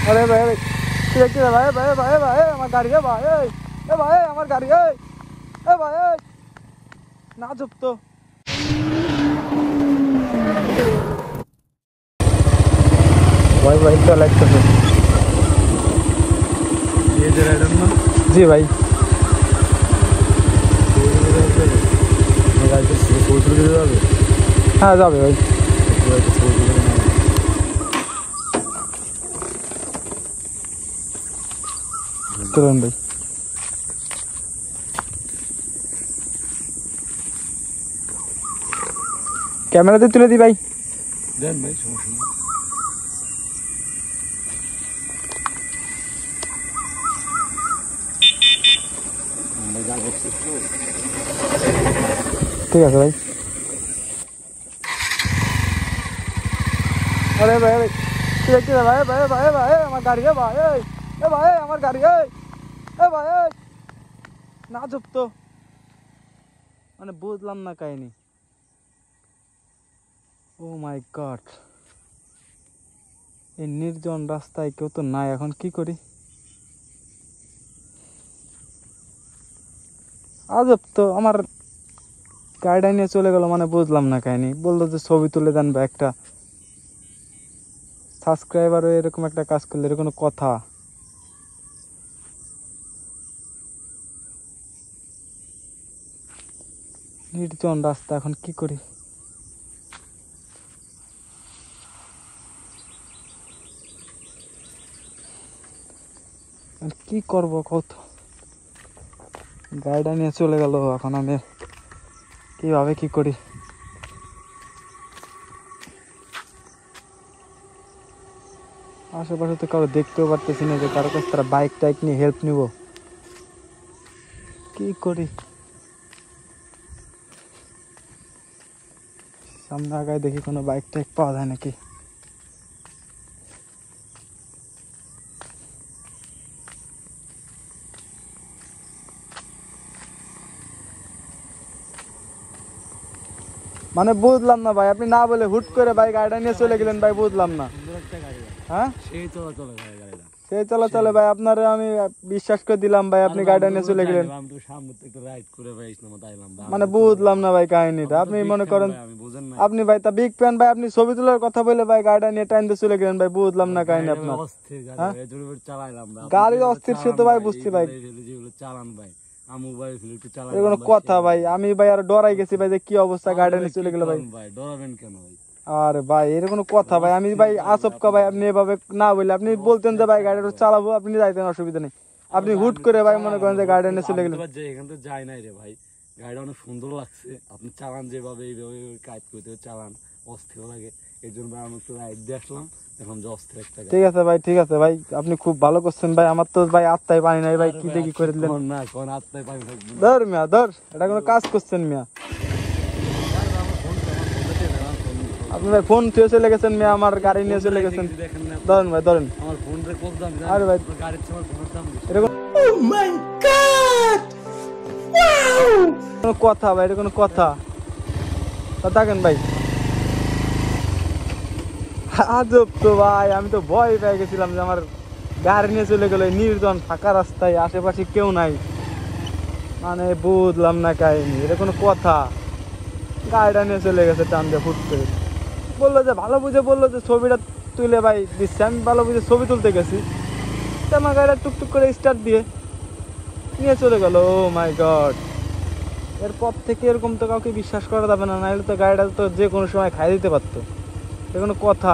अरे भाई भाई भाई भाई भाई भाई हमार गाड़ी है भाई ए भाई हमार गाड़ी है ए भाई ना चुप तो भाई भाई तो लाइक कर दो ये जो राइडर ना जी भाई हाँ जाओ भाई चलन भाई कैमरा दे तुले दी भाई देन भाई समस्या ठीक है भाई अरे भाई भाई भाई भाई भाई हमार गाड़ी है भाई ए भाई हमार गाड़ी है ए भाई ना चुप तो মানে বুঝলাম না কাহিনী ও মাই গড এই নির্জন রাস্তায় কেউ তো নাই এখন কি করি আজব তো আমার গাড়িটা নিয়ে চলে গেল মানে বুঝলাম না কাহিনী বললো যে ছবি তুলে দেন বা একটা সাবস্ক্রাইবারও এরকম একটা কাজ করলে এর কোনো কথা নির্জন রাস্তা এখন কি করি কি করব কত গাড়িটা নিয়ে চলে গেল এখন আমি কিভাবে কি করি আশেপাশে তো কারো দেখতেও পারতেছি না যে কারো কাছে তারা বাইক টাইক নিয়ে হেল্প নিব কি করি সামনে আগায় দেখি কোনো বাইক টাইক পাওয়া যায় নাকি মানে বুঝলাম না ভাই আপনি না বলে হুট করে ভাই গাড়িটা নিয়ে চলে গেলেন ভাই বুঝলাম না হ্যাঁ সেই চলাচলে ভাই আপনারে আমি বিশ্বাস করে দিলাম ভাই আপনি গাড়িটা নিয়ে চলে গেলেন মানে বুঝলাম না ভাই কাহিনীটা আপনি মনে করেন আপনি ভাই তা বিগ ফ্যান ভাই আপনি ছবি তোলার কথা বলে ভাই গাড়িটা নিয়ে টাইম দিয়ে চলে গেলেন ভাই বুঝলাম না কাহিনী আপনার গাড়ি অস্থির সে তো ভাই বুঝছি ভাই কোনো কথা ভাই আমি ভাই আর ডরাই গেছি ভাই যে কি অবস্থা গাড়িটা নিয়ে চলে গেল ভাই ডরাবেন কেন ভাই আরে ভাই এর কোনো কথা ভাই আমি ভাই আসবকা ভাই আপনি এভাবে না বলে আপনি বলতেন যে ভাই গাড়িটা চালাবো আপনি যাইতেন অসুবিধা নেই আপনি হুট করে ভাই মনে করেন যে গাড়িটা নিয়ে চলে গেলেন এখান থেকে যাই নাই রে ভাই গাড়িটা অনেক সুন্দর লাগছে আপনি চালান যেভাবে এইভাবে কাজ করতে চালান অস্থির লাগে এই জন্য ভাই আমি একটু রাইড দিয়ে আসলাম এখন যে অস্থির একটা ঠিক আছে ভাই আপনি খুব ভালো করছেন ভাই আমার তো ভাই আত্মায় পানি নাই ভাই কি দেখি করে দিলেন না কোন আত্মায় পানি থাকবে ধর মিয়া ধর এটা কোনো কাজ করছেন মিয়া আপনি ভাই ফোন থুয়ে চলে গেছেন মিয়া আমার গাড়ি নিয়ে চলে গেছেন ধরেন ভাই ধরেন আমার ফোন রে কত দাম আরে ভাই গাড়ির চেয়ে ফোনের দাম এরকম ও মাই গড ওয়াও কোনো কথা ভাই এটা কোনো কথা থাকেন ভাই আজব তো ভাই আমি তো ভয় পেয়ে গেছিলাম যে আমার গাড়ি নিয়ে চলে গেল নির্জন ফাঁকা রাস্তায় আশেপাশে কেউ নাই মানে বুঝলাম না কাহিনী এটা কোনো কথা গাড়িটা নিয়ে চলে গেছে টান দিয়ে ফুট করে বললো যে ভালো বুঝে বললো যে ছবিটা তুলে ভাই দিচ্ছে আমি ভালো বুঝে ছবি তুলতে গেছি আমার গাড়িটা টুকটুক করে স্টার্ট দিয়ে নিয়ে চলে গেল ও মাই গড এরপর থেকে এরকম তো কাউকে বিশ্বাস করা যাবে না নাহলে তো গাড়িটা তো যে কোনো সময় খাই দিতে পারতো এ কোনো কথা